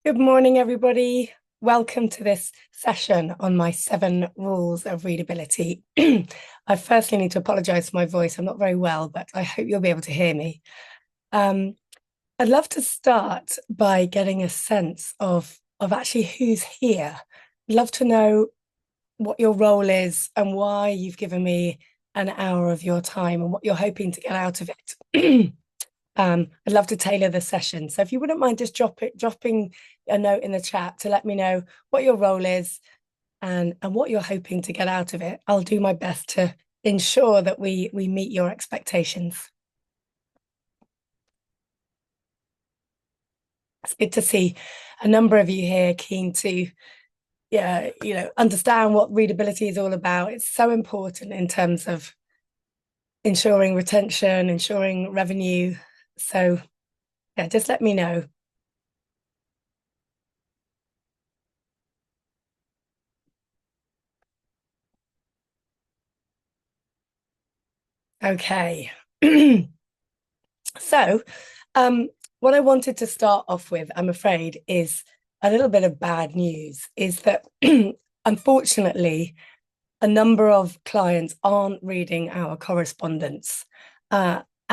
Good morning, everybody. Welcome to this session on my 7 rules of readability. I firstly need to apologize for my voice. I'm not very well, but I hope you'll be able to hear me. Um, I'd love to start by getting a sense of actually who's here. I'd love to know what your role is and why you've given me an hour of your time and what you're hoping to get out of it. I'd love to tailor the session. So if you wouldn't mind just dropping a note in the chat to let me know what your role is and what you're hoping to get out of it, I'll do my best to ensure that we meet your expectations. It's good to see a number of you here keen to understand what readability is all about. It's so important in terms of ensuring retention, ensuring revenue. So yeah, just let me know. Okay. So, what I wanted to start off with, I'm afraid, is a little bit of bad news, is that unfortunately, a number of clients aren't reading our correspondence.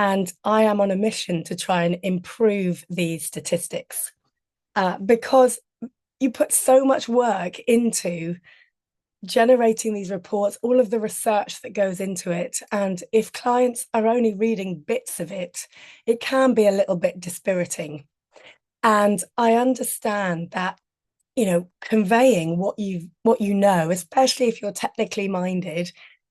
And I am on a mission to try and improve these statistics because you put so much work into generating these reports, all of the research that goes into it. And if clients are only reading bits of it, it can be a little bit dispiriting. And I understand that, conveying what you know, especially if you're technically minded,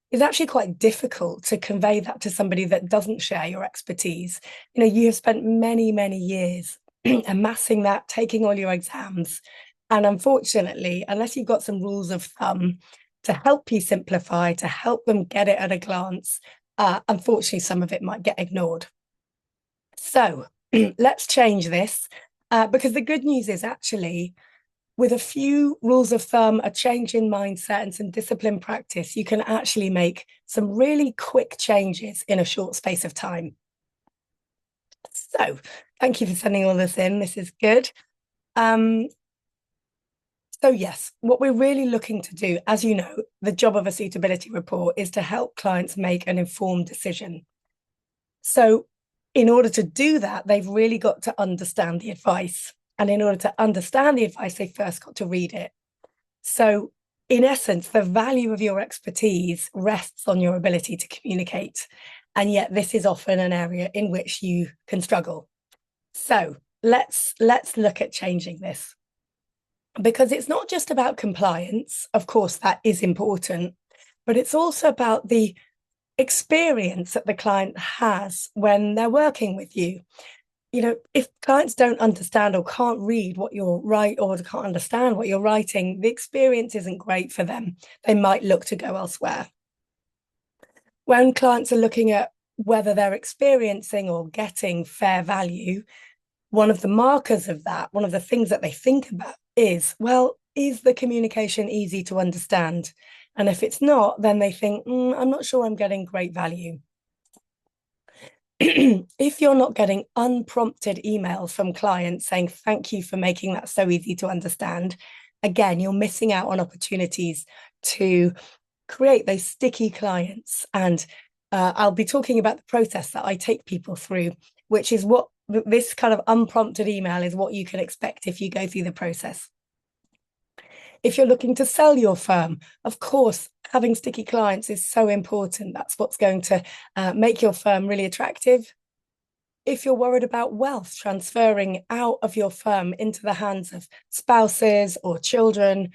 is actually quite difficult to convey that to somebody that doesn't share your expertise. You have spent many, many years amassing that, taking all your exams. And unfortunately, unless you've got some rules of thumb to help you simplify, to help them get it at a glance, unfortunately, some of it might get ignored. So let's change this because the good news is actually, with a few rules of thumb, a change in mindset, and some discipline practice, you can actually make some really quick changes in a short space of time. So thank you for sending all this in. This is good. So yes, what we're really looking to do, as you know, the job of a suitability report is to help clients make an informed decision. So in order to do that, they've really got to understand the advice. And in order to understand the advice, they first got to read it. So in essence, the value of your expertise rests on your ability to communicate. And yet this is often an area in which you can struggle. So let's look at changing this. Because it's not just about compliance, of course, that is important, but it's also about the experience that the client has when they're working with you. If clients don't understand or can't read what you're writing or can't understand what you're writing, the experience isn't great for them. They might look to go elsewhere. When clients are looking at whether they're experiencing or getting fair value, one of the markers of that, one of the things that they think about is, well, is the communication easy to understand? And if it's not, then they think, I'm not sure I'm getting great value. If you're not getting unprompted emails from clients saying, thank you for making that so easy to understand, again, you're missing out on opportunities to create those sticky clients. And I'll be talking about the process that I take people through, which is what this kind of unprompted email is what you can expect if you go through the process. If you're looking to sell your firm, of course, having sticky clients is so important. That's what's going to make your firm really attractive. If you're worried about wealth transferring out of your firm into the hands of spouses or children,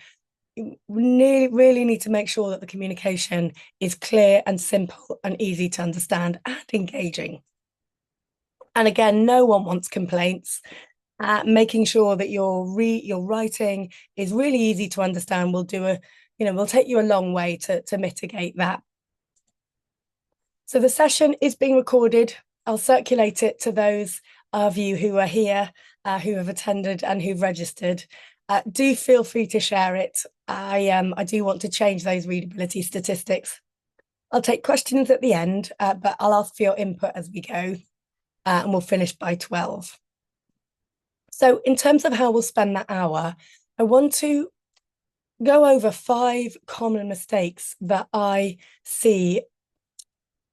you really need to make sure that the communication is clear and simple and easy to understand and engaging. And again, no one wants complaints. Making sure that your writing is really easy to understand will take you a long way to mitigate that. So the session is being recorded. I'll circulate it to those of you who are here, who have attended and who've registered. Do feel free to share it. I do want to change those readability statistics. I'll take questions at the end, but I'll ask for your input as we go, and we'll finish by 12. So in terms of how we'll spend that hour, I want to go over 5 common mistakes that I see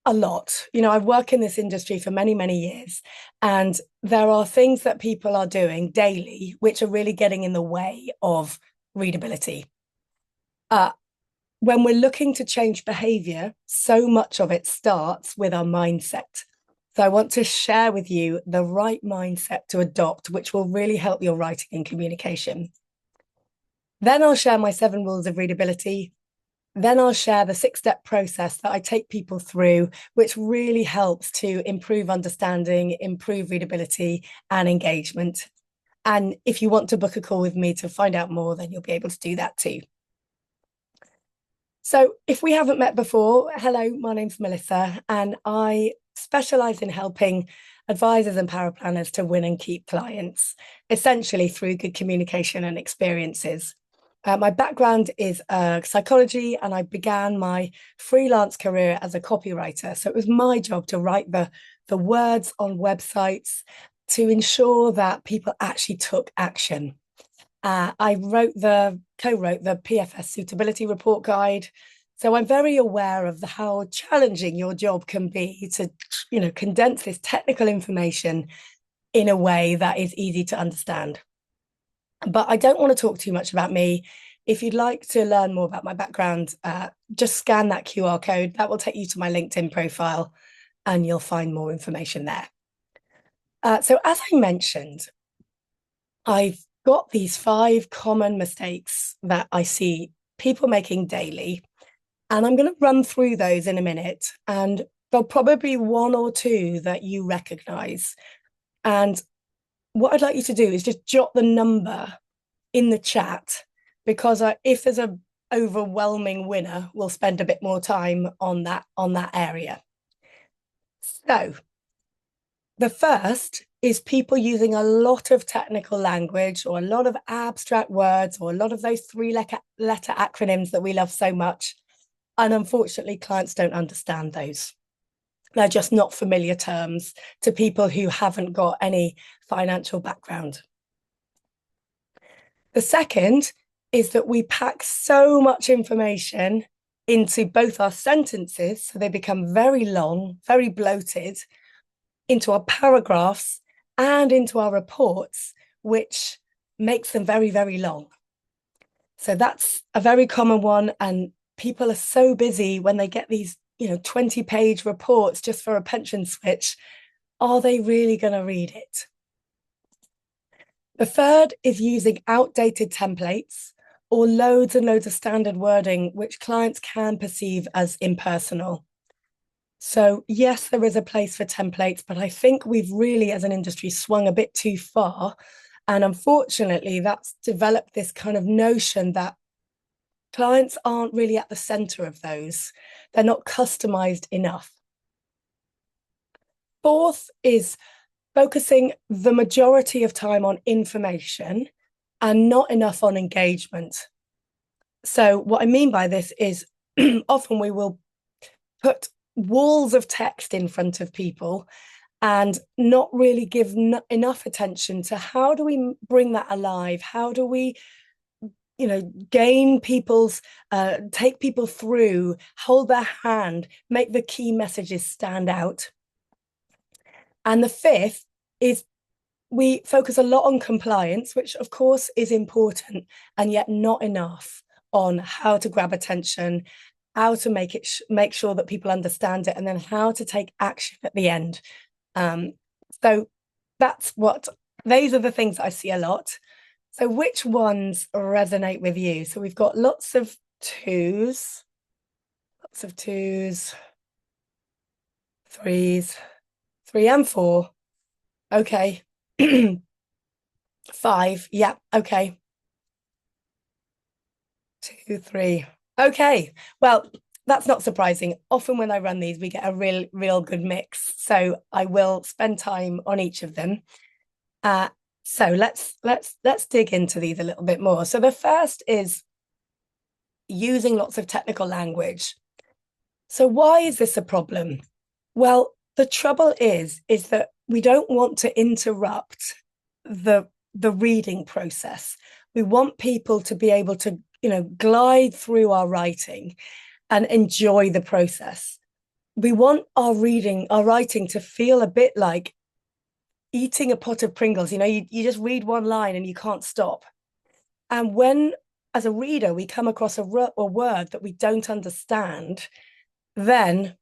a lot. I've worked in this industry for many, many years, and there are things that people are doing daily which are really getting in the way of readability. When we're looking to change behavior, so much of it starts with our mindset. So I want to share with you the right mindset to adopt, which will really help your writing and communication. Then I'll share my 7 rules of readability. Then I'll share the 6-step process that I take people through, which really helps to improve understanding, improve readability, and engagement. And if you want to book a call with me to find out more, then you'll be able to do that too. So if we haven't met before, hello, my name's Melissa, and I specialize in helping advisors and paraplanners to win and keep clients, essentially through good communication and experiences. My background is psychology, and I began my freelance career as a copywriter. So it was my job to write the words on websites to ensure that people actually took action. I co-wrote the PFS suitability report guide. So I'm very aware of how challenging your job can be to, condense this technical information in a way that is easy to understand. But I don't want to talk too much about me. If you'd like to learn more about my background, just scan that QR code. That will take you to my LinkedIn profile, and you'll find more information there. So as I mentioned, I've got these 5 common mistakes that I see people making daily, and I'm going to run through those in a minute, and there'll probably be 1 or 2 that you recognize. And what I'd like you to do is just jot the number in the chat, because if there's an overwhelming winner, we'll spend a bit more time on that area. So the first is people using a lot of technical language or a lot of abstract words or a lot of those 3-letter acronyms that we love so much. And unfortunately, clients don't understand those. They're just not familiar terms to people who haven't got any financial background. The second is that we pack so much information into both our sentences, so they become very long, very bloated, into our paragraphs and into our reports, which makes them very, very long. So that's a very common one. And people are so busy when they get these, 20-page reports just for a pension switch. Are they really going to read it? The third is using outdated templates or loads and loads of standard wording, which clients can perceive as impersonal. So yes, there is a place for templates, but I think we've really, as an industry, swung a bit too far. And unfortunately, that's developed this kind of notion that clients aren't really at the center of those. They're not customized enough. Fourth is focusing the majority of time on information and not enough on engagement. So what I mean by this is often we will put walls of text in front of people and not really give enough attention to how do we bring that alive? How do we, gain people's, take people through, hold their hand, make the key messages stand out? And the fifth is we focus a lot on compliance, which of course is important, and yet not enough on how to grab attention, how to make sure that people understand it, and then how to take action at the end. So these are the things that I see a lot. So which ones resonate with you? So we've got lots of twos, 3s, 3 and 4. Okay. 5. Yeah. Okay. 2, 3. Okay. Well, that's not surprising. Often when I run these, we get a real good mix. So I will spend time on each of them. So let's dig into these a little bit more. So the first is using lots of technical language. So why is this a problem? Well, the trouble is that we don't want to interrupt the the reading process. We want people to be able to, glide through our writing and enjoy the process. We want our writing to feel a bit like eating a pot of Pringles. You just read one line and you can't stop. And when, as a reader, we come across a word that we don't understand, then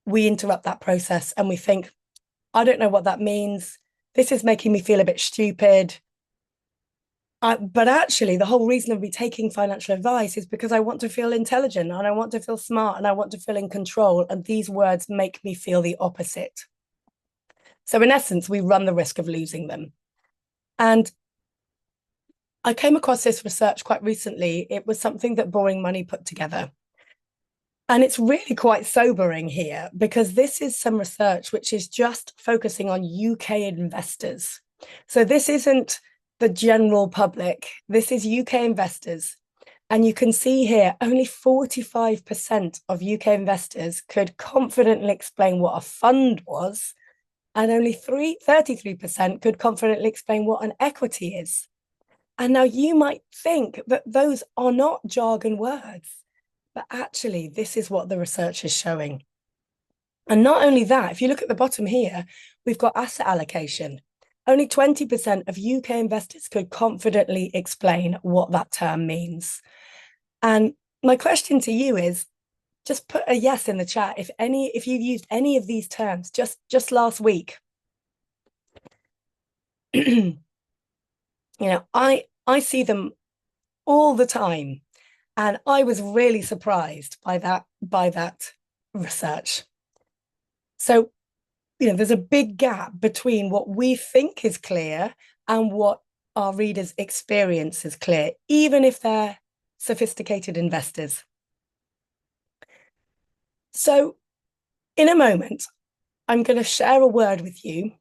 we interrupt that process and we think, I don't know what that means. This is making me feel a bit stupid. But actually, the whole reason of me taking financial advice is because I want to feel intelligent and I want to feel smart and I want to feel in control. And these words make me feel the opposite. So in essence, we run the risk of losing them. And I came across this research quite recently. It was something that Boring Money put together. And it's really quite sobering here because this is some research which is just focusing on UK investors. So this isn't the general public. This is UK investors. And you can see here, only 45% of UK investors could confidently explain what a fund was, and only 33% could confidently explain what an equity is. And now you might think that those are not jargon words, but actually this is what the research is showing. And not only that, if you look at the bottom here, we've got asset allocation. Only 20% of UK investors could confidently explain what that term means. And my question to you is, just put a yes in the chat if you've used any of these terms just last week. I see them all the time, and I was really surprised by that research. So, there's a big gap between what we think is clear and what our readers experience is clear, even if they're sophisticated investors. So, in a moment, I'm going to share a word with you,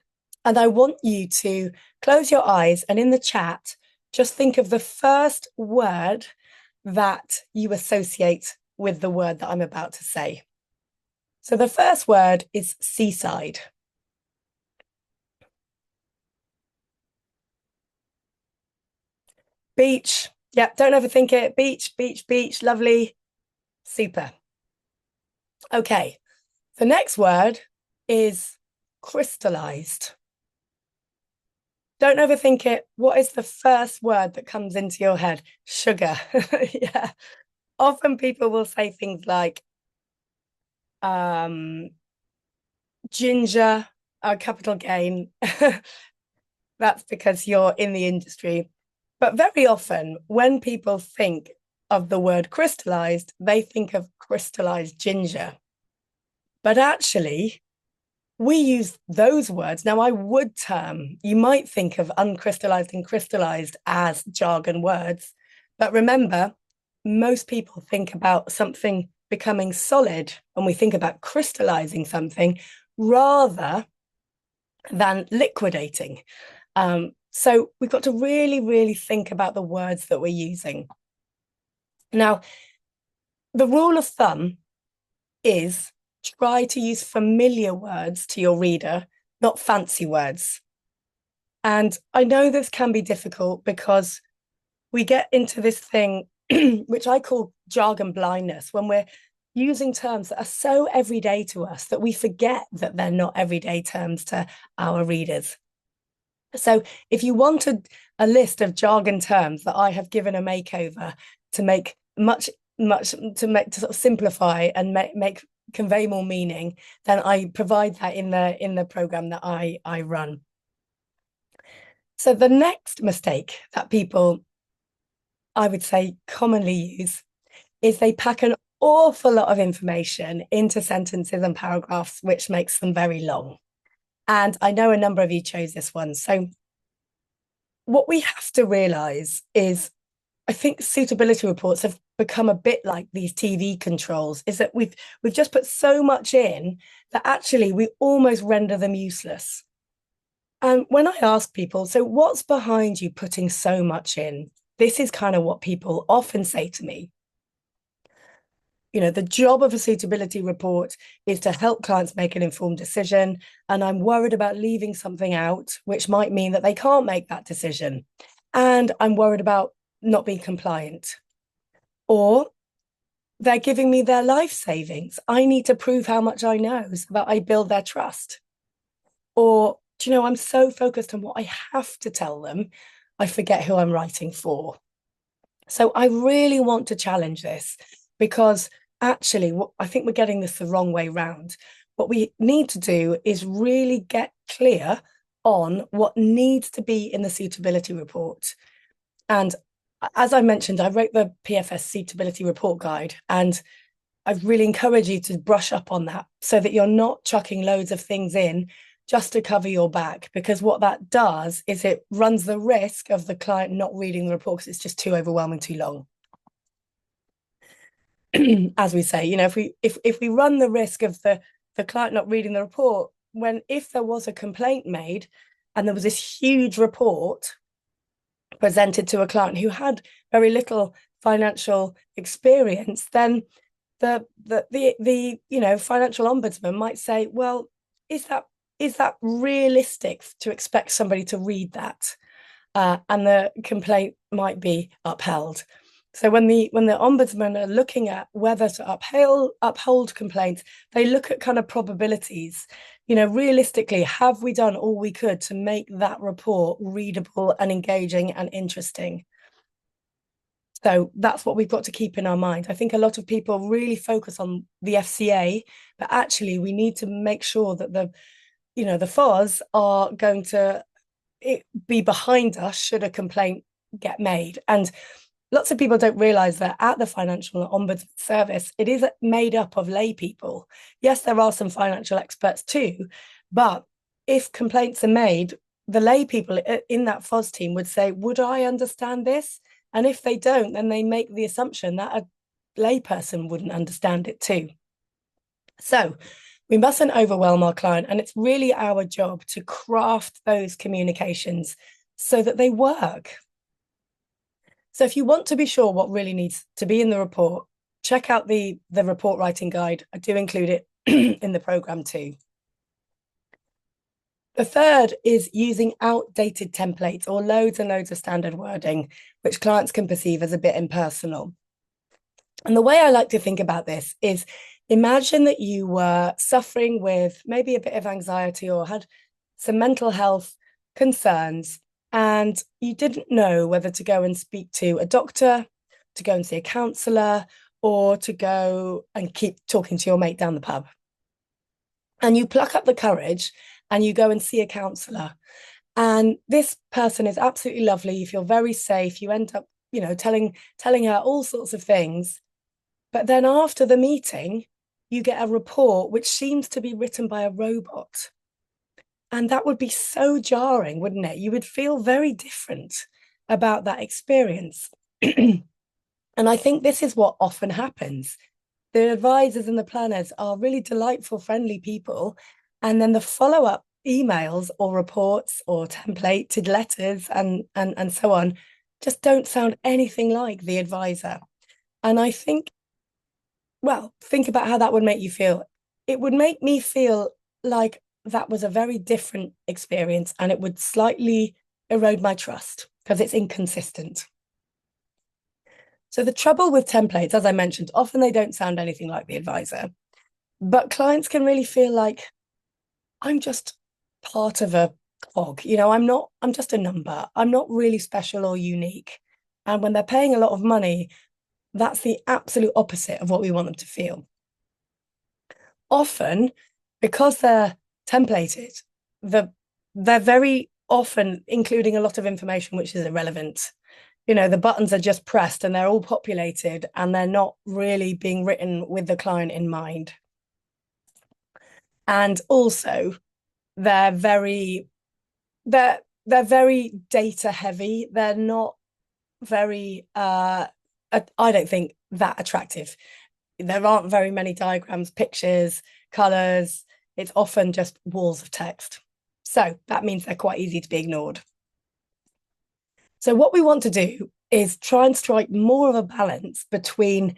and I want you to close your eyes and in the chat, just think of the first word that you associate with the word that I'm about to say. So the first word is seaside. Beach. Yep, don't overthink it. Beach, beach, beach. Lovely. Super. Okay. The next word is crystallized. Don't overthink it. What is the first word that comes into your head? Sugar. Yeah. Often people will say things like ginger, capital gain. That's because you're in the industry. But very often when people think of the word crystallized, they think of crystallized ginger. But actually, we use those words. Now, you might think of uncrystallized and crystallized as jargon words. But remember, most people think about something becoming solid when we think about crystallizing something rather than liquidating. So we've got to really, really think about the words that we're using. Now, the rule of thumb is try to use familiar words to your reader, not fancy words. And I know this can be difficult because we get into this thing, which I call jargon blindness, when we're using terms that are so everyday to us that we forget that they're not everyday terms to our readers. So if you wanted a list of jargon terms that I have given a makeover to make to sort of simplify and convey more meaning, then I provide that in the program that I run. So the next mistake that people, I would say, commonly use is they pack an awful lot of information into sentences and paragraphs, which makes them very long. And I know a number of you chose this one. So what we have to realize is, I think suitability reports have become a bit like these TV controls, is that we've just put so much in that actually we almost render them useless. And when I ask people, so what's behind you putting so much in? This is kind of what people often say to me. the job of a suitability report is to help clients make an informed decision. And I'm worried about leaving something out, which might mean that they can't make that decision. And I'm worried about not being compliant. Or they're giving me their life savings. I need to prove how much I know so that I build their trust. Or, I'm so focused on what I have to tell them, I forget who I'm writing for. So I really want to challenge this because actually, I think we're getting this the wrong way round. What we need to do is really get clear on what needs to be in the suitability report. And as I mentioned, I wrote the PFS suitability report guide, and I really encourage you to brush up on that so that you're not chucking loads of things in just to cover your back, because what that does is it runs the risk of the client not reading the report because it's just too overwhelming, too long. As we say, if we run the risk of the client not reading the report, if there was a complaint made and there was this huge report presented to a client who had very little financial experience, then the financial ombudsman might say, well, is that realistic to expect somebody to read that? And the complaint might be upheld. So when the ombudsman are looking at whether to uphold complaints, they look at kind of probabilities. Realistically, have we done all we could to make that report readable and engaging and interesting? So that's what we've got to keep in our mind. I think a lot of people really focus on the FCA, but actually we need to make sure that the FOS are going to be behind us should a complaint get made. And lots of people don't realize that at the Financial Ombudsman Service, it is made up of lay people. Yes, there are some financial experts too, but if complaints are made, the lay people in that FOS team would say, would I understand this? And if they don't, then they make the assumption that a layperson wouldn't understand it too. So we mustn't overwhelm our client. And it's really our job to craft those communications so that they work. So if you want to be sure what really needs to be in the report, check out the report writing guide. I do include it in the program too. The third is using outdated templates or loads and loads of standard wording, which clients can perceive as a bit impersonal. And the way I like to think about this is, imagine that you were suffering with maybe a bit of anxiety or had some mental health concerns, and you didn't know whether to go and speak to a doctor, to go and see a counsellor, or to go and keep talking to your mate down the pub. And you pluck up the courage and you go and see a counsellor. And this person is absolutely lovely. You feel very safe. You end up, telling her all sorts of things. But then after the meeting, you get a report which seems to be written by a robot. And that would be so jarring, wouldn't it? You would feel very different about that experience. And I think this is what often happens. The advisors and the planners are really delightful, friendly people. And then the follow-up emails or reports or templated letters and so on just don't sound anything like the advisor. And I think, well, think about how that would make you feel. It would make me feel like that was a very different experience, and it would slightly erode my trust because it's inconsistent. So the trouble with templates, as I mentioned, often they don't sound anything like the advisor, but clients can really feel like, I'm just part of a cog. I'm just a number. I'm not really special or unique. And when they're paying a lot of money, that's the absolute opposite of what we want them to feel. Often, because they're templated, they're very often including a lot of information which is irrelevant. The buttons are just pressed and they're all populated and they're not really being written with the client in mind. And also, they're very data heavy. They're not very, I don't think, that attractive. There aren't very many diagrams, pictures, colors. It's often just walls of text. So that means they're quite easy to be ignored. So what we want to do is try and strike more of a balance between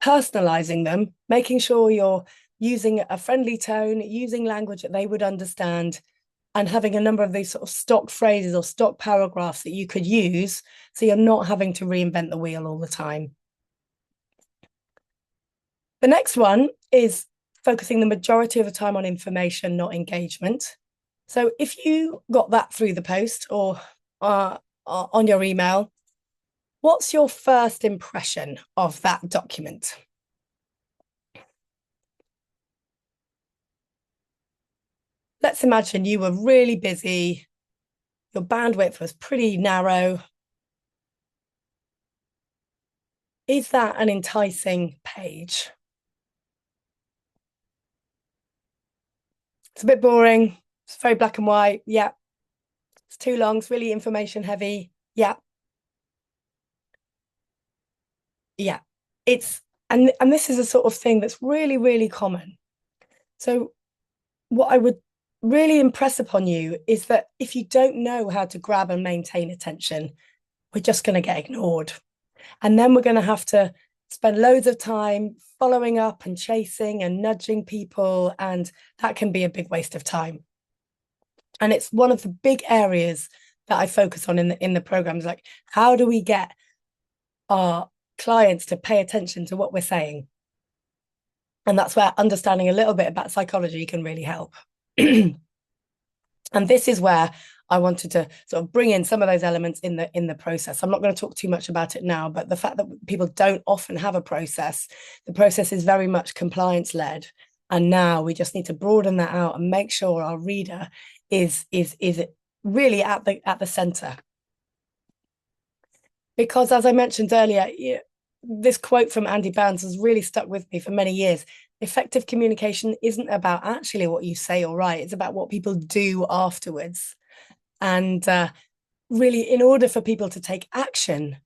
personalizing them, making sure you're using a friendly tone, using language that they would understand, and having a number of these sort of stock phrases or stock paragraphs that you could use so you're not having to reinvent the wheel all the time. The next one is focusing the majority of the time on information, not engagement. So if you got that through the post or on your email, what's your first impression of that document? Let's imagine you were really busy, your bandwidth was pretty narrow. Is that an enticing page? It's a bit boring. It's very black and white. Yeah. It's too long. It's really information heavy. Yeah. Yeah. It's and this is a sort of thing that's really, really common. So what I would really impress upon you is that if you don't know how to grab and maintain attention, we're just going to get ignored. And then we're going to have to spend loads of time following up and chasing and nudging people. And that can be a big waste of time. And it's one of the big areas that I focus on in the programs. Like, how do we get our clients to pay attention to what we're saying? And that's where understanding a little bit about psychology can really help. And this is where I wanted to sort of bring in some of those elements in the process. I'm not going to talk too much about it now, but the fact that people don't often have a process, the process is very much compliance led. And now we just need to broaden that out and make sure our reader is really at the center. Because as I mentioned earlier, this quote from Andy Bounds has really stuck with me for many years. Effective communication isn't about actually what you say or write, it's about what people do afterwards. And really, in order for people to take action,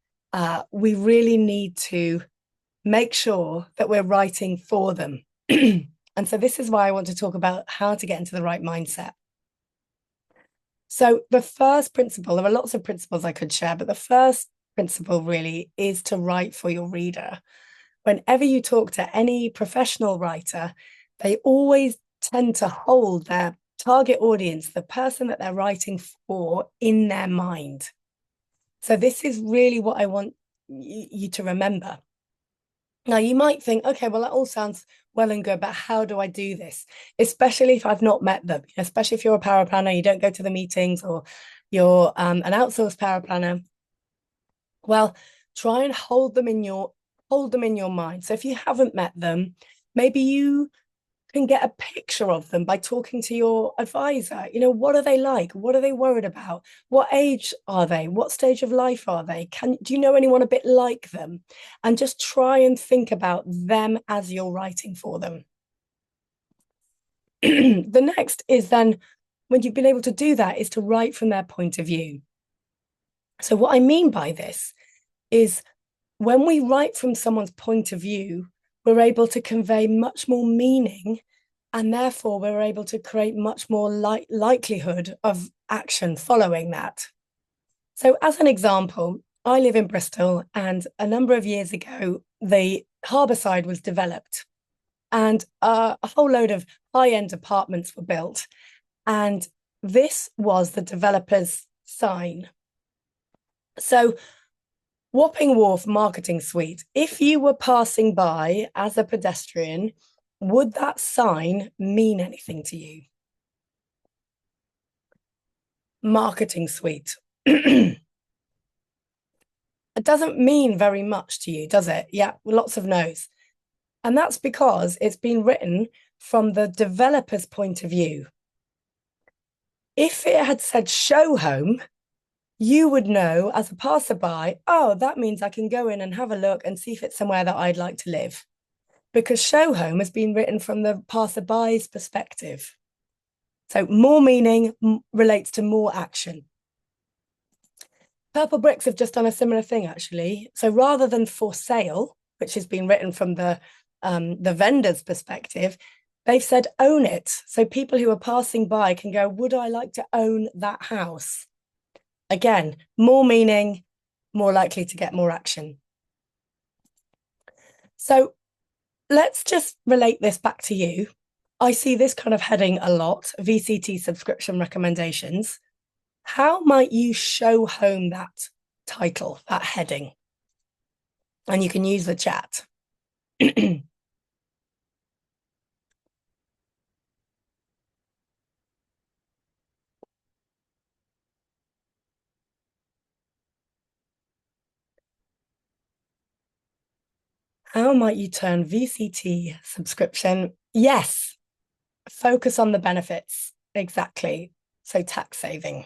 we really need to make sure that we're writing for them. And so this is why I want to talk about how to get into the right mindset. So the first principle, there are lots of principles I could share, but the first principle really is to write for your reader. Whenever you talk to any professional writer, they always tend to hold their target audience, the person that they're writing for, in their mind. So this is really what I want you to remember. Now, you might think, okay, well, that all sounds well and good, but how do I do this? Especially if I've not met them, especially if you're a paraplanner, you don't go to the meetings, or you're an outsourced paraplanner. Well, try and hold them in your mind. So if you haven't met them, maybe you can get a picture of them by talking to your advisor. What are they like? What are they worried about? What age are they? What stage of life are they? Do you know anyone a bit like them? And just try and think about them as you're writing for them. The next is then, when you've been able to do that, is to write from their point of view. So what I mean by this is, when we write from someone's point of view, we're able to convey much more meaning, and therefore we're able to create much more likelihood of action following that. So as an example, I live in Bristol, and a number of years ago, the Harbourside was developed, and a whole load of high-end apartments were built. And this was the developer's sign. So Wapping Wharf Marketing Suite, if you were passing by as a pedestrian, would that sign mean anything to you? Marketing Suite. It doesn't mean very much to you, does it? Yeah, lots of no's. And that's because it's been written from the developer's point of view. If it had said show home, you would know as a passerby, oh, that means I can go in and have a look and see if it's somewhere that I'd like to live. Because show home has been written from the passerby's perspective. So more meaning relates to more action. Purple Bricks have just done a similar thing, actually. So rather than for sale, which has been written from the vendor's perspective, they've said own it. So people who are passing by can go, would I like to own that house? Again, more meaning, more likely to get more action. So let's just relate this back to you. I see this kind of heading a lot, VCT subscription recommendations. How might you show home that title, that heading? And you can use the chat. How might you turn VCT subscription? Yes, focus on the benefits. Exactly. So tax saving.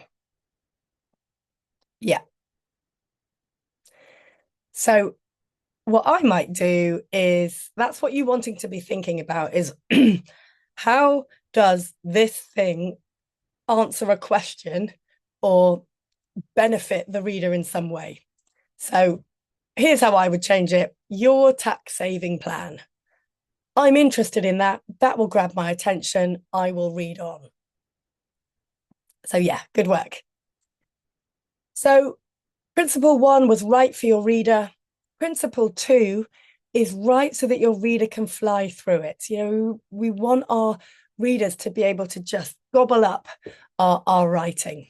Yeah. So what I might do is that's what you're wanting to be thinking about is how does this thing answer a question or benefit the reader in some way? So here's how I would change it. Your tax saving plan. I'm interested in that. That will grab my attention. I will read on. So yeah, good work. So principle 1 was write for your reader. Principle 2 is write so that your reader can fly through it. You know, we want our readers to be able to just gobble up our writing.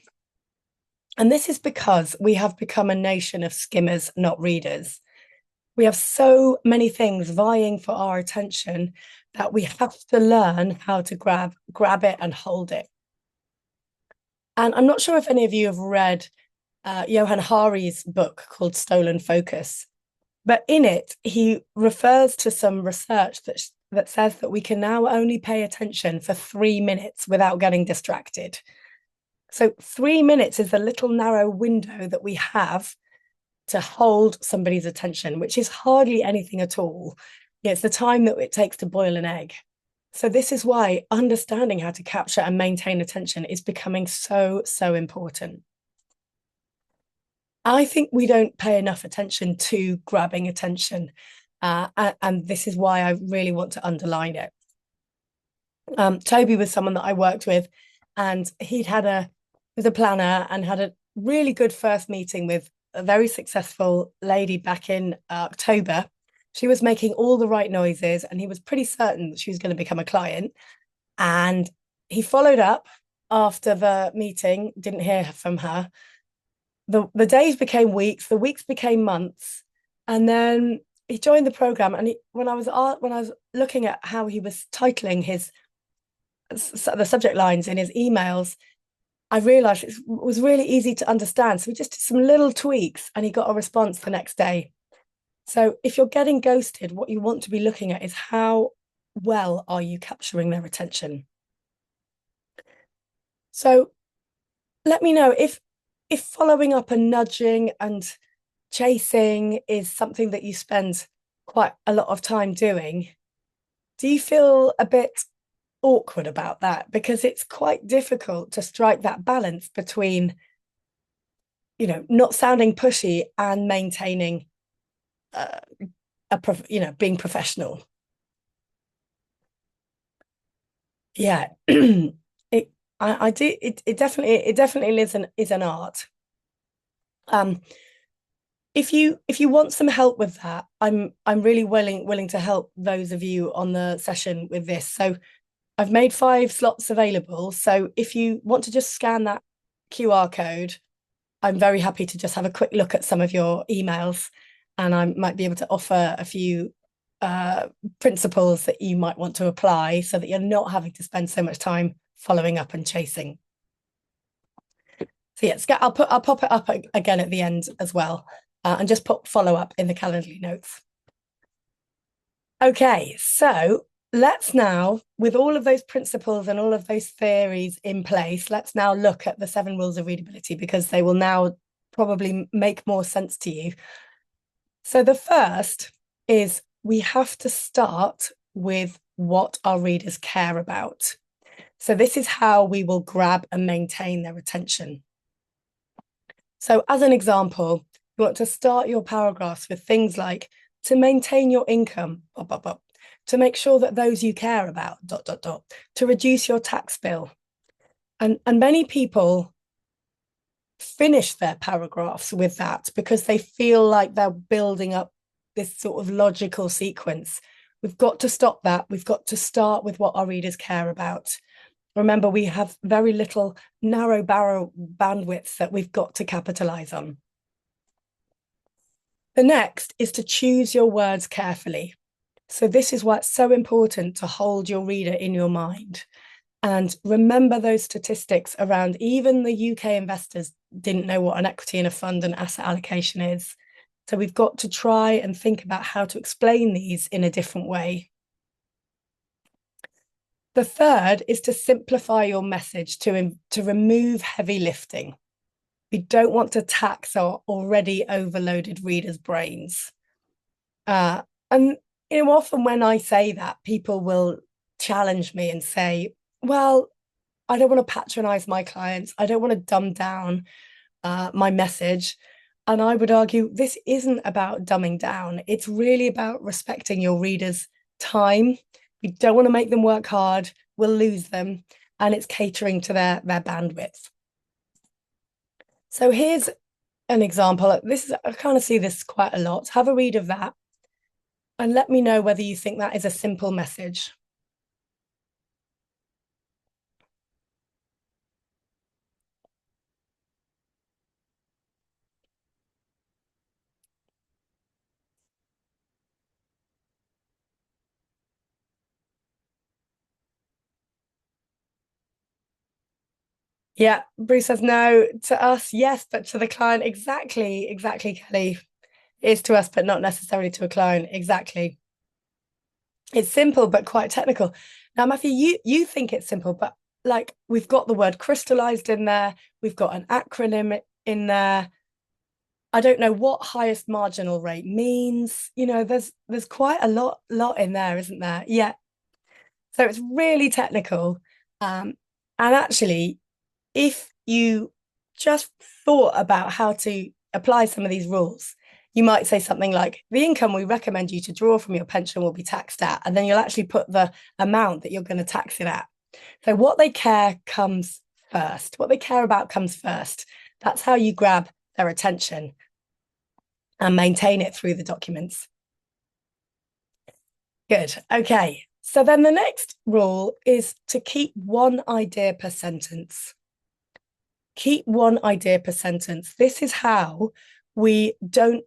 And this is because we have become a nation of skimmers, not readers. We have so many things vying for our attention that we have to learn how to grab it and hold it. And I'm not sure if any of you have read Johann Hari's book called Stolen Focus, but in it, he refers to some research that says that we can now only pay attention for 3 minutes without getting distracted. So 3 minutes is the little narrow window that we have to hold somebody's attention, which is hardly anything at all. It's the time that it takes to boil an egg. So this is why understanding how to capture and maintain attention is becoming so, so important. I think we don't pay enough attention to grabbing attention. And this is why I really want to underline it. Toby was someone that I worked with, and was a planner and had a really good first meeting with a very successful lady back in October. She was making all the right noises, and he was pretty certain that she was going to become a client. And he followed up after the meeting, didn't hear from her. The days became weeks, the weeks became months, and then he joined the program. And when I was looking at how he was titling the subject lines in his emails, I realized it was really easy to understand. So we just did some little tweaks, and he got a response the next day. So if you're getting ghosted, what you want to be looking at is how well are you capturing their attention. So let me know if following up and nudging and chasing is something that you spend quite a lot of time doing. Do you feel a bit awkward about that? Because it's quite difficult to strike that balance between, not sounding pushy and maintaining being professional. Yeah. It definitely is an art. If you want some help with that, I'm really willing to help those of you on the session with this. So I've made 5 slots available. So if you want to just scan that QR code, I'm very happy to just have a quick look at some of your emails, and I might be able to offer a few principles that you might want to apply so that you're not having to spend so much time following up and chasing. So yeah, I'll pop it up again at the end as well, and just put follow up in the Calendly notes. Okay, so let's now, with all of those principles and all of those theories in place, let's now look at the 7 rules of readability, because they will now probably make more sense to you. So the first is we have to start with what our readers care about. So this is how we will grab and maintain their attention. So as an example, you want to start your paragraphs with things like to maintain your income, to make sure that those you care about, to reduce your tax bill. And many people finish their paragraphs with that because they feel like they're building up this sort of logical sequence, We've got to stop that. We've got to start with what our readers care about. Remember, we have very little narrow barrel bandwidth that we've got to capitalize on. The next is to choose your words carefully. So this is why it's so important to hold your reader in your mind. And remember those statistics around even the UK investors didn't know what an equity in a fund and asset allocation is. So we've got to try and think about how to explain these in a different way. The third is to simplify your message to remove heavy lifting. We don't want to tax our already overloaded readers' brains. And often when I say that, people will challenge me and say, well, I don't want to patronize my clients. I don't want to dumb down my message. And I would argue this isn't about dumbing down. It's really about respecting your readers' time. We don't want to make them work hard. We'll lose them. And it's catering to their bandwidth. So here's an example. I kind of see this quite a lot. Have a read of that and let me know whether you think that is a simple message. Yeah, Bruce says no. To us, yes, but to the client, exactly, Kelly. It is to us, but not necessarily to a client. Exactly. It's simple, but quite technical. Now, Matthew, you think it's simple, but like we've got the word crystallized in there, we've got an acronym in there. I don't know what highest marginal rate means. There's quite a lot in there, isn't there? Yeah. So it's really technical. And actually, if you just thought about how to apply some of these rules, you might say something like, the income we recommend you to draw from your pension will be taxed at, and then you'll actually put the amount that you're going to tax it at. So what they care comes first. What they care about comes first. That's how you grab their attention and maintain it through the documents. Good. Okay. So then the next rule is to keep one idea per sentence. Keep one idea per sentence. This is how we don't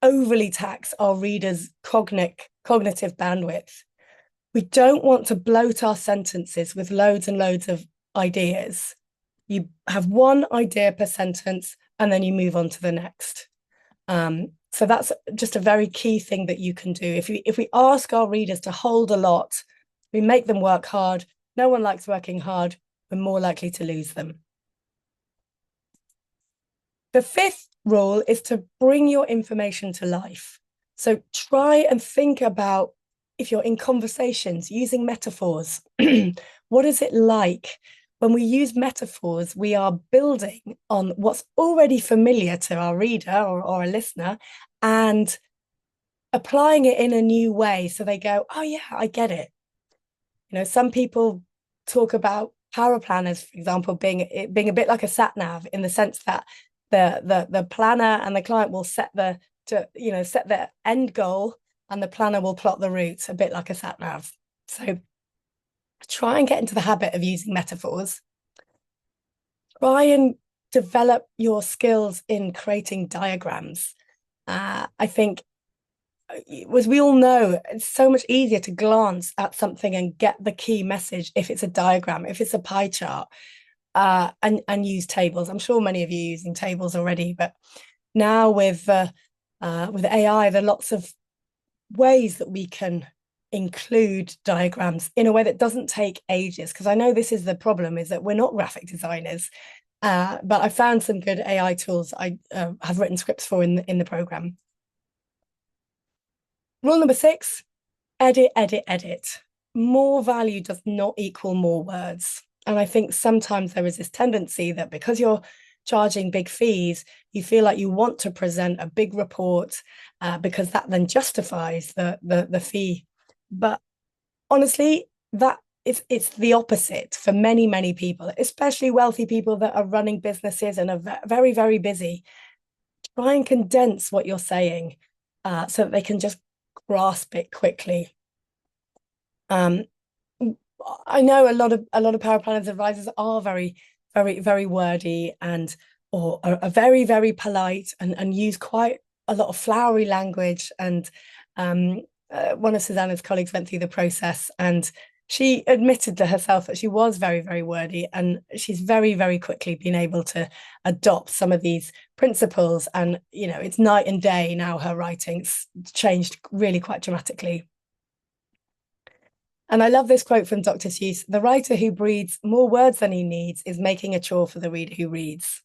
overly tax our readers' cognitive bandwidth. We don't want to bloat our sentences with loads and loads of ideas. You have one idea per sentence and then you move on to the next. So that's just a very key thing that you can do. If we ask our readers to hold a lot, we make them work hard. No one likes working hard. We're more likely to lose them. The fifth rule is to bring your information to life. So try and think about, if you're in conversations using metaphors, what is it like? When we use metaphors, we are building on what's already familiar to our reader or a listener and applying it in a new way. So they go, oh yeah, I get it. Some people talk about paraplanners, for example, being a bit like a sat nav, in the sense that the planner and the client will set the end goal, and the planner will plot the route, a bit like a sat nav. So try and get into the habit of using metaphors. Try and develop your skills in creating diagrams. I think, as we all know, it's so much easier to glance at something and get the key message if it's a diagram, if it's a pie chart, and use tables. I'm sure many of you are using tables already, but now with AI, there are lots of ways that we can include diagrams in a way that doesn't take ages. Because I know this is the problem, is that we're not graphic designers, but I found some good AI tools I have written scripts for in the program. Rule number 6, edit, edit, edit. More value does not equal more words. And I think sometimes there is this tendency that because you're charging big fees, you feel like you want to present a big report because that then justifies the fee. But honestly, it's the opposite for many, many people, especially wealthy people that are running businesses and are very, very busy. Try and condense what you're saying so that they can just grasp it quickly. Um, I know a lot of paraplanners advisors are very wordy and or are very, very polite and use quite a lot of flowery language. And one of Susanna's colleagues went through the process and she admitted to herself that she was very, very wordy, and she's very, very quickly been able to adopt some of these principles. And, it's night and day now, her writing's changed really quite dramatically. And I love this quote from Dr. Seuss: the writer who breathes more words than he needs is making a chore for the reader who reads.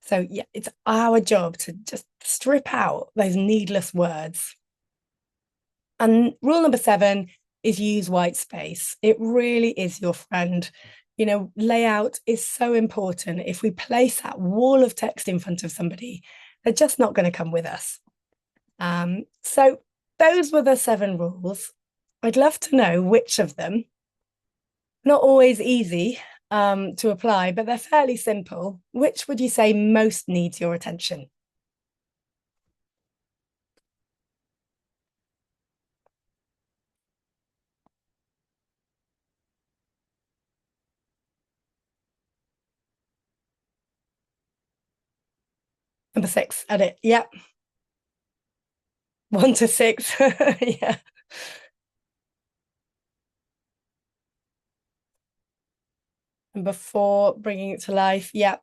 So, yeah, it's our job to just strip out those needless words. And rule number 7 is use white space. It really is your friend. Layout is so important. If we place that wall of text in front of somebody, they're just not going to come with us. So those were the 7 rules. I'd love to know which of them, not always easy to apply, but they're fairly simple. Which would you say most needs your attention? Number 6, edit. Yep. 1 to 6. Yeah. Number 4, bringing it to life. Yep.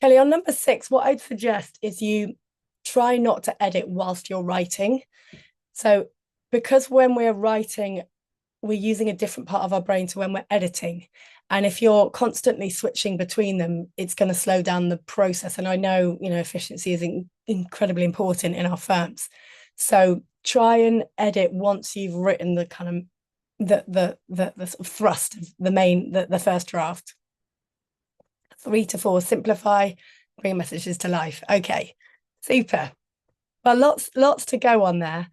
Kelly, on number 6, what I'd suggest is you try not to edit whilst you're writing. So, because when we're writing, we're using a different part of our brain to when we're editing. And if you're constantly switching between them, it's going to slow down the process. And I know, efficiency is incredibly important in our firms. So try and edit once you've written the kind of the sort of thrust of the first draft. 3 to 4, simplify, bring messages to life. Okay, super. Well, lots to go on there.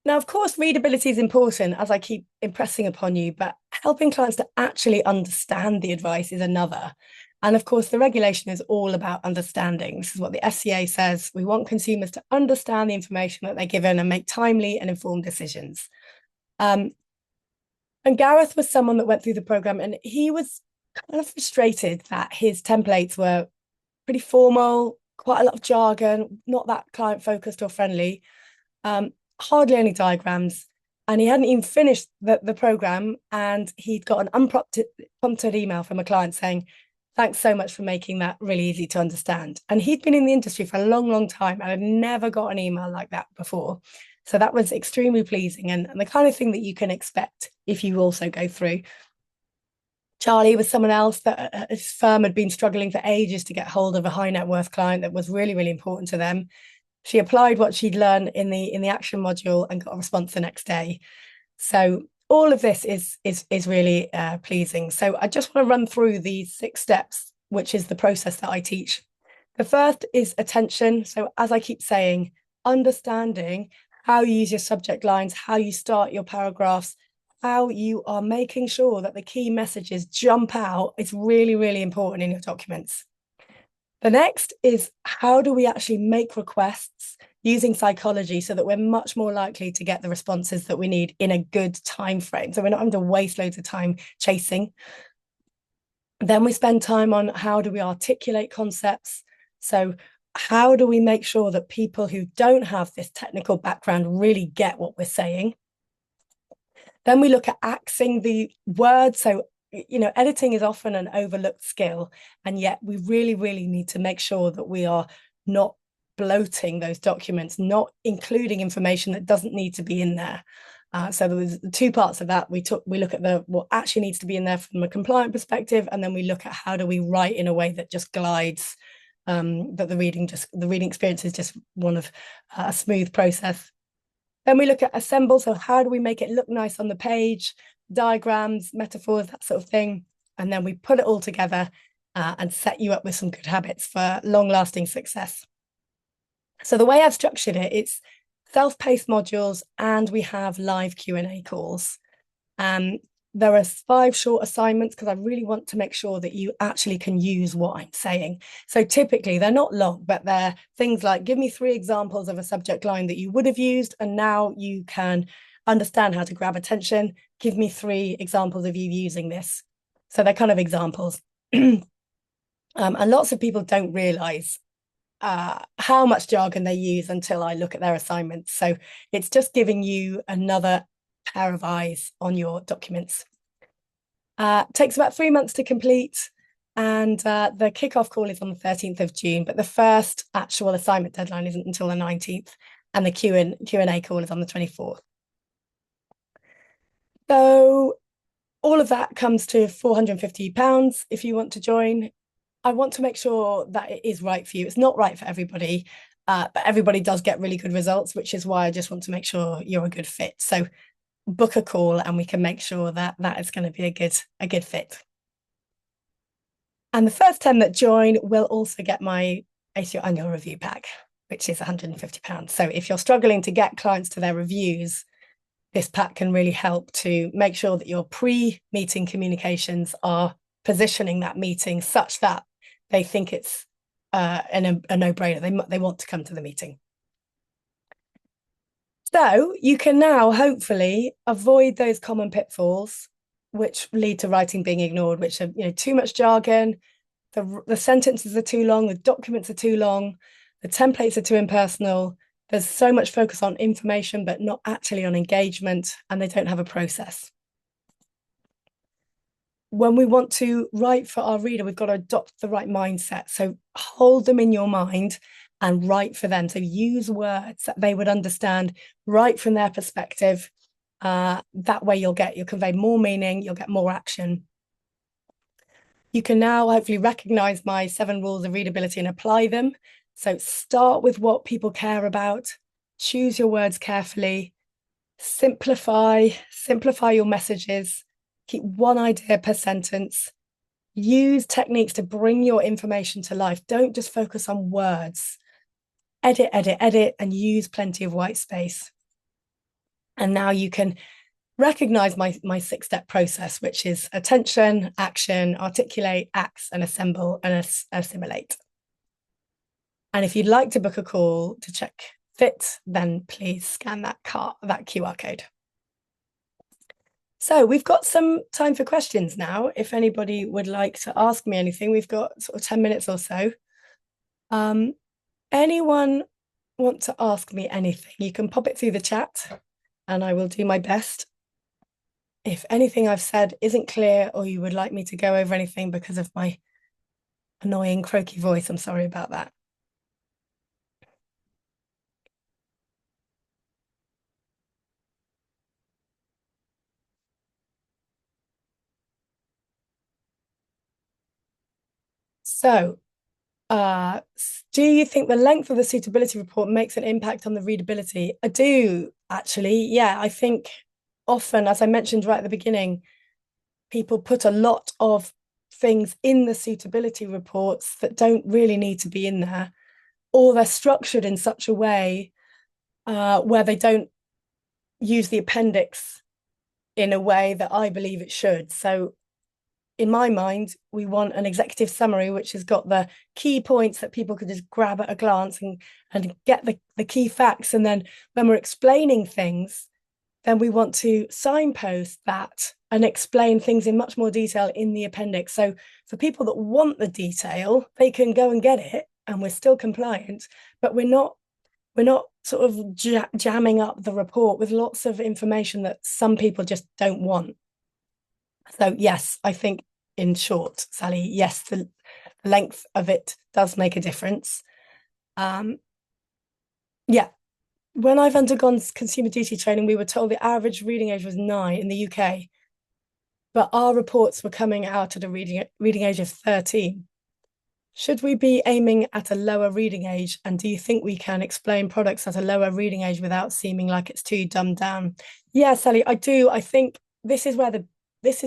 Now, of course, readability is important, as I keep impressing upon you, but helping clients to actually understand the advice is another. And of course, the regulation is all about understanding. This is what the FCA says. We want consumers to understand the information that they're given and make timely and informed decisions. And Gareth was someone that went through the program, and he was kind of frustrated that his templates were pretty formal, quite a lot of jargon, not that client focused or friendly. Hardly any diagrams, and he hadn't even finished the program, and he'd got an unprompted email from a client saying, thanks so much for making that really easy to understand. And he'd been in the industry for a long time and had never got an email like that before. So that was extremely pleasing, and the kind of thing that you can expect if you also go through. Charlie was someone else that his firm had been struggling for ages to get hold of a high net worth client that was really, really important to them. She applied what she'd learned in the action module and got a response the next day. So all of this is really pleasing. So I just want to run through these 6 steps, which is the process that I teach. The first is attention. So as I keep saying, understanding how you use your subject lines, how you start your paragraphs, how you are making sure that the key messages jump out. It's really, really important in your documents. The next is, how do we actually make requests using psychology so that we're much more likely to get the responses that we need in a good time frame, so we're not having to waste loads of time chasing. Then we spend time on how do we articulate concepts. So how do we make sure that people who don't have this technical background really get what we're saying? Then we look at axing the words. So, editing is often an overlooked skill, and yet we really, really need to make sure that we are not bloating those documents, not including information that doesn't need to be in there. So there was 2 parts of that. We look at what actually needs to be in there from a compliant perspective, and then we look at how do we write in a way that just glides, that the reading experience is just one of a smooth process. Then we look at assemble. So how do we make it look nice on the page, diagrams, metaphors, that sort of thing. And then we put it all together and set you up with some good habits for long-lasting success. So the way I've structured it, it's self-paced modules, and we have live Q&A calls. there are 5 short assignments because I really want to make sure that you actually can use what I'm saying. So typically they're not long, but they're things like give me 3 examples of a subject line that you would have used, and now you can understand how to grab attention. Give me 3 examples of you using this. So they're kind of examples. And lots of people don't realize how much jargon they use until I look at their assignments. So it's just giving you another pair of eyes on your documents. Takes about 3 months to complete, and the kickoff call is on the 13th of June, but the first actual assignment deadline isn't until the 19th, and the Q&A call is on the 24th. So all of that comes to £450 if you want to join. I want to make sure that it is right for you. It's not right for everybody, but everybody does get really good results, which is why I just want to make sure you're a good fit. So book a call and we can make sure that that is going to be a good fit. And the first 10 that join will also get my ACO annual review pack, which is £150. So if you're struggling to get clients to their reviews, this pack can really help to make sure that your pre-meeting communications are positioning that meeting such that they think it's a no-brainer. They want to come to the meeting. So you can now hopefully avoid those common pitfalls which lead to writing being ignored, which are too much jargon, the sentences are too long, the documents are too long, the templates are too impersonal. There's so much focus on information, but not actually on engagement, and they don't have a process. When we want to write for our reader, we've got to adopt the right mindset. So hold them in your mind and write for them. So use words that they would understand, write from their perspective. That way you'll convey more meaning, you'll get more action. You can now hopefully recognize my 7 rules of readability and apply them. So start with what people care about, choose your words carefully, simplify your messages, keep one idea per sentence, use techniques to bring your information to life. Don't just focus on words. Edit, and use plenty of white space. And now you can recognize my 6-step process, which is attention, action, articulate, act, and assemble and assimilate. And if you'd like to book a call to check fit, then please scan that QR code. So we've got some time for questions now. If anybody would like to ask me anything, we've got sort of 10 minutes or so. Anyone want to ask me anything? You can pop it through the chat and I will do my best. If anything I've said isn't clear or you would like me to go over anything because of my annoying croaky voice, I'm sorry about that. So, do you think the length of the suitability report makes an impact on the readability? I do, actually. Yeah, I think often, as I mentioned right at the beginning, people put a lot of things in the suitability reports that don't really need to be in there, or they're structured in such a way where they don't use the appendix in a way that I believe it should. So in my mind, we want an executive summary which has got the key points that people could just grab at a glance and get the key facts. And then when we're explaining things, then we want to signpost that and explain things in much more detail in the appendix. So for people that want the detail, they can go and get it and we're still compliant, but we're not sort of jamming up the report with lots of information that some people just don't want. So yes, I think in short, Sally, yes, the length of it does make a difference. Yeah, when I've undergone consumer duty training, we were told the average reading age was 9 in the UK, but our reports were coming out at a reading age of 13. Should we be aiming at a lower reading age? And do you think we can explain products at a lower reading age without seeming like it's too dumbed down? Yeah, Sally, I do. I think this is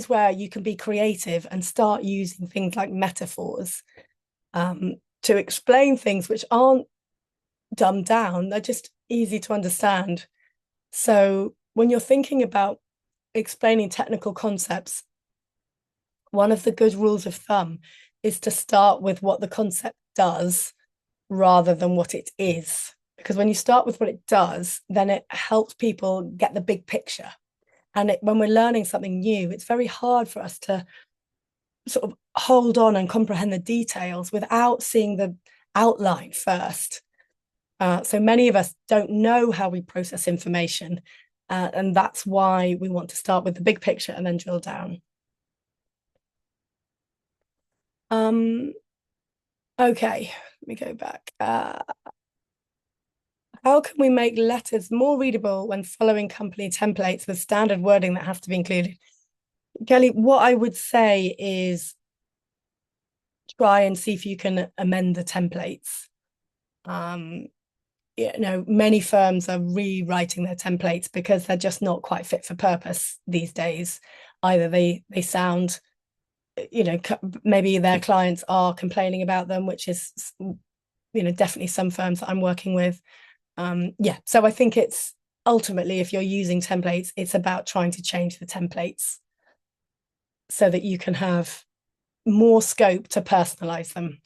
where you can be creative and start using things like metaphors to explain things which aren't dumbed down. They're just easy to understand. So when you're thinking about explaining technical concepts, one of the good rules of thumb is to start with what the concept does rather than what it is. Because when you start with what it does, then it helps people get the big picture. And when we're learning something new, it's very hard for us to sort of hold on and comprehend the details without seeing the outline first. So many of us don't know how we process information. And that's why we want to start with the big picture and then drill down. Okay, let me go back. How can we make letters more readable when following company templates with standard wording that has to be included? Kelly, what I would say is try and see if you can amend the templates. Many firms are rewriting their templates because they're just not quite fit for purpose these days. Either they sound, maybe their clients are complaining about them, which is, definitely some firms that I'm working with. So I think it's ultimately, if you're using templates, it's about trying to change the templates so that you can have more scope to personalize them.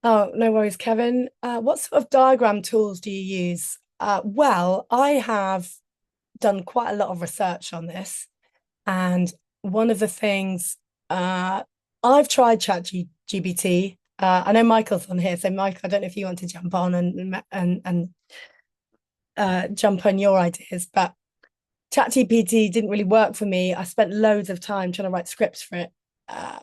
Oh, no worries, Kevin. What sort of diagram tools do you use? Well, I have done quite a lot of research on this. And one of the things, I've tried ChatGPT. I know Michael's on here, so Mike, I don't know if you want to jump on and jump on your ideas, but ChatGPT didn't really work for me. I spent loads of time trying to write scripts for it.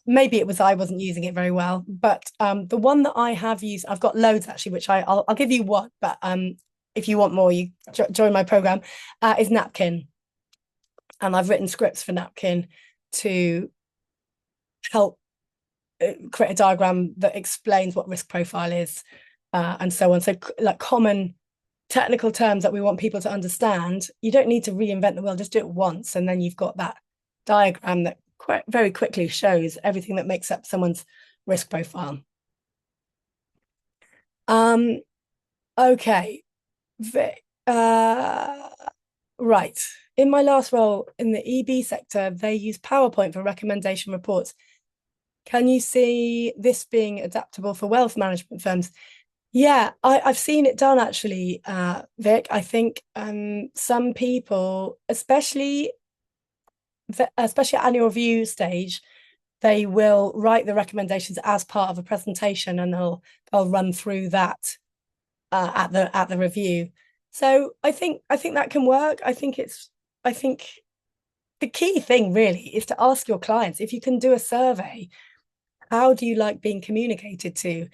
Maybe it was I wasn't using it very well, but the one that I have used, I've got loads actually, which I'll give you one, but if you want more, you join my program, is Napkin. And I've written scripts for Napkin to help create a diagram that explains what risk profile is, and so on. So like common technical terms that we want people to understand, you don't need to reinvent the wheel, just do it once. And then you've got that diagram that very quickly shows everything that makes up someone's risk profile. Okay. Right. In my last role in the EB sector, they use PowerPoint for recommendation reports. Can you see this being adaptable for wealth management firms? Yeah, I've seen it done actually, Vic. I think some people, especially at annual review stage, they will write the recommendations as part of a presentation, and they'll run through that at the review. So I think that can work. I think the key thing really is to ask your clients, if you can do a survey, how do you like being communicated to?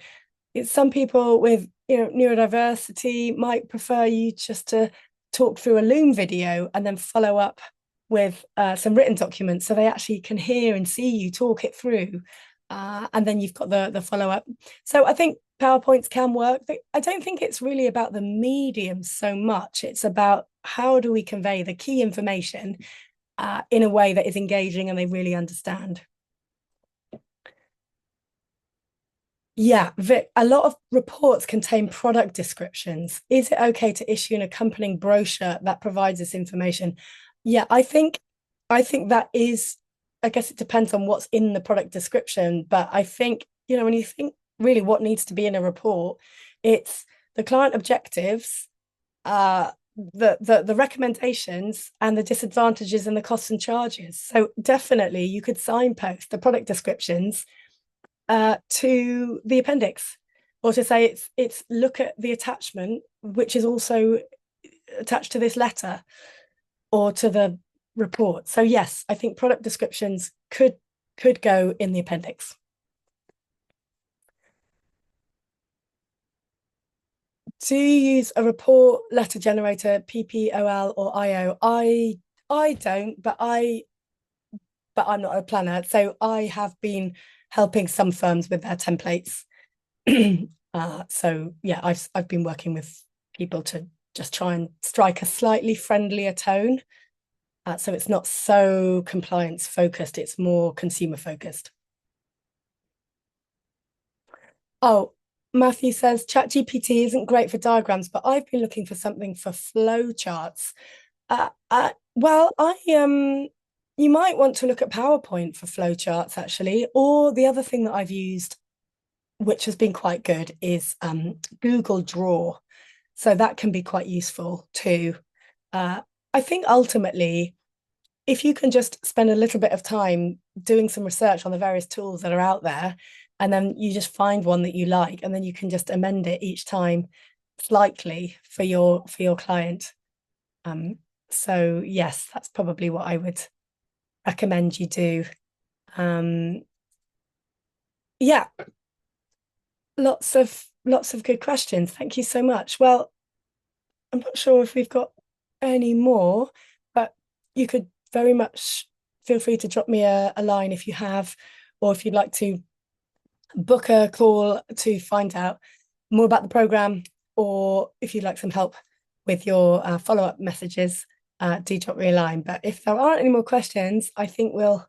Some people with neurodiversity might prefer you just to talk through a Loom video and then follow up with some written documents so they actually can hear and see you talk it through, and then you've got the follow-up. So I think PowerPoints can work. I don't think it's really about the medium so much. It's about how do we convey the key information in a way that is engaging and they really understand. Yeah, Vic, a lot of reports contain product descriptions. Is it okay to issue an accompanying brochure that provides this information? Yeah, I think that is, I guess it depends on what's in the product description, but I think, when you think really what needs to be in a report, it's the client objectives, the recommendations and the disadvantages and the costs and charges. So definitely you could signpost the product descriptions to the appendix, or to say it's look at the attachment which is also attached to this letter or to the report. So yes, I think product descriptions could go in the appendix. Do you use a report letter generator, PPOL or IO? I don't, but I'm not a planner, so I have been helping some firms with their templates. So yeah, I've been working with people to just try and strike a slightly friendlier tone. So it's not so compliance focused, it's more consumer focused. Oh, Matthew says ChatGPT isn't great for diagrams, but I've been looking for something for flow charts. Well, you might want to look at PowerPoint for flowcharts actually, or the other thing that I've used, which has been quite good, is Google Draw. So that can be quite useful too. Uh, I think ultimately, if you can just spend a little bit of time doing some research on the various tools that are out there, and then you just find one that you like, and then you can just amend it each time slightly for your client. Um, so yes, that's probably what I would recommend you do. Um, yeah, lots of good questions. Thank you so much. Well, I'm not sure if we've got any more, but you could very much feel free to drop me a line if you have, or if you'd like to book a call to find out more about the program, or if you'd like some help with your follow-up messages, do drop me a line. But if there aren't any more questions, I think we'll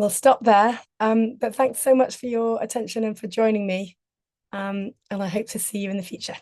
stop there. But thanks so much for your attention and for joining me. And I hope to see you in the future.